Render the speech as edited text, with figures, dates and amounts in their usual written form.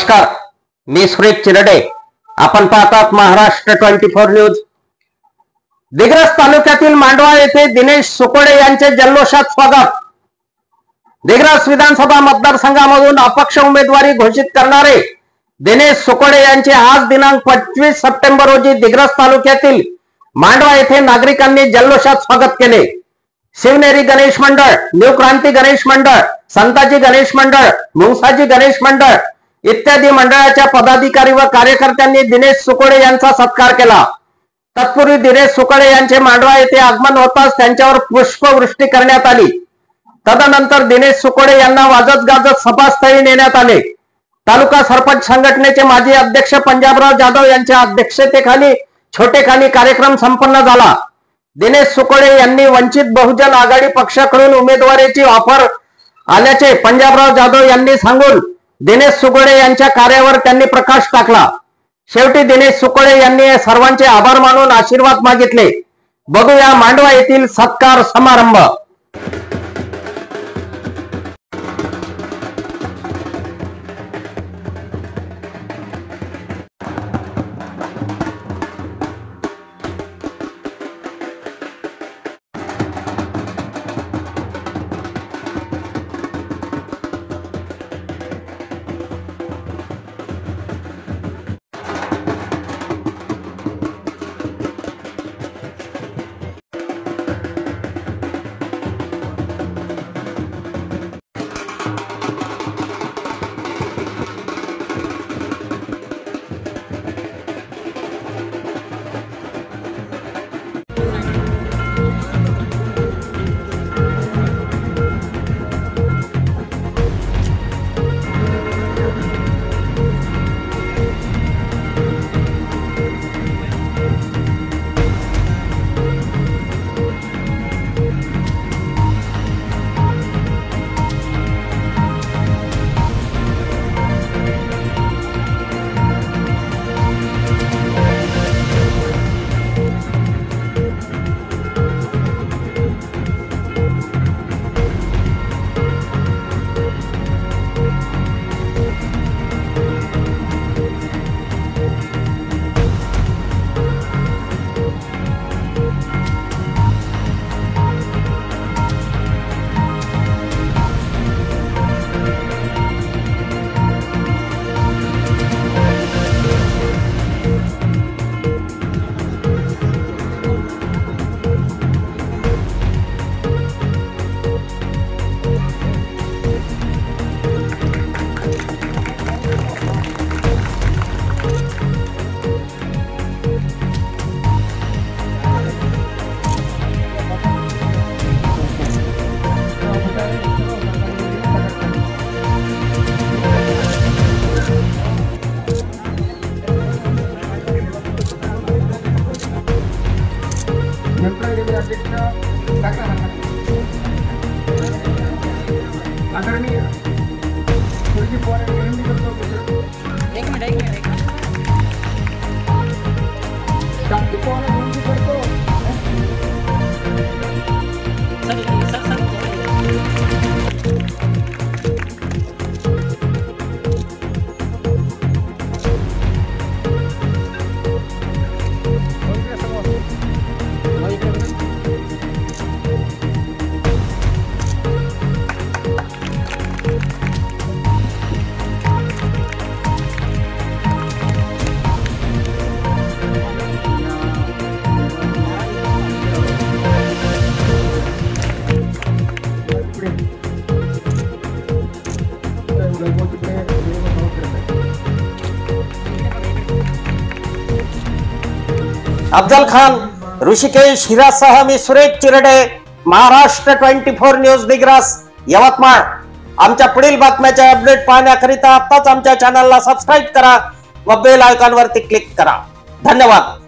नमस्कार, मी सुरेश चिरडे. आपण पाहतात महाराष्ट्र 24 न्यूज. दिग्रस तालुक्यातील मांडवा येथे दिनेश सुकोडे यांचे जल्लोषात स्वागत. दिग्रस विधानसभा मतदारसंघामधून अपक्ष उमेदवारी घोषित करणारे दिनेश सुकोडे यांचे आज दिनांक 25 सप्टेंबर रोजी दिग्रस तालुक्यातील मांडवा येथे नागरिकांनी जल्लोषात स्वागत केले. शिवनेरी गणेश मंडळ, न्यू क्रांती गणेश मंडळ, संताजी गणेश मंडळ, मुंगसाजी गणेश मंडळ इत्यादी मंडळाच्या पदाधिकारी व कार्यकर्त्यांनी दिनेश सुकोडे यांचा सत्कार केला. तत्पूर्वी दिनेश सुकोडे यांचे मांडवा येथे आगमन होताच त्यांच्यावर पुष्पवृष्टी करण्यात आली. तदनंतर दिनेश सुकोडे यांना वाजत गाजत सभास्थळी नेण्यात आले. तालुका सरपंच संघटनेचे माजी अध्यक्ष पंजाबराव जाधव यांच्या अध्यक्षतेखाली छोटेखानी कार्यक्रम संपन्न झाला. दिनेश सुकोडे यांनी वंचित बहुजन आघाडी पक्षाकडून उमेदवारीची ऑफर आल्याचे पंजाबराव जाधव यांनी सांगून दिनेश सुकोडे यांच्या कार्यावर त्यांनी प्रकाश टाकला. शेवटी दिनेश सुकोडे यांनी सर्वांचे आभार मानून आशीर्वाद मागितले. बघूया मांडवा येथील सत्कार समारंभ. अफजल खान, ऋषिकेश हिरासह मी सुरेश चिरडे, महाराष्ट्र 24 न्यूज दिग्रस, यवतमाळ. आमच्या पुढील बातम्याचे अपडेट पाहण्याकरिता आताच आमच्या चॅनलला सबस्क्राईब करा व बेल आयकॉनवरती क्लिक करा. धन्यवाद.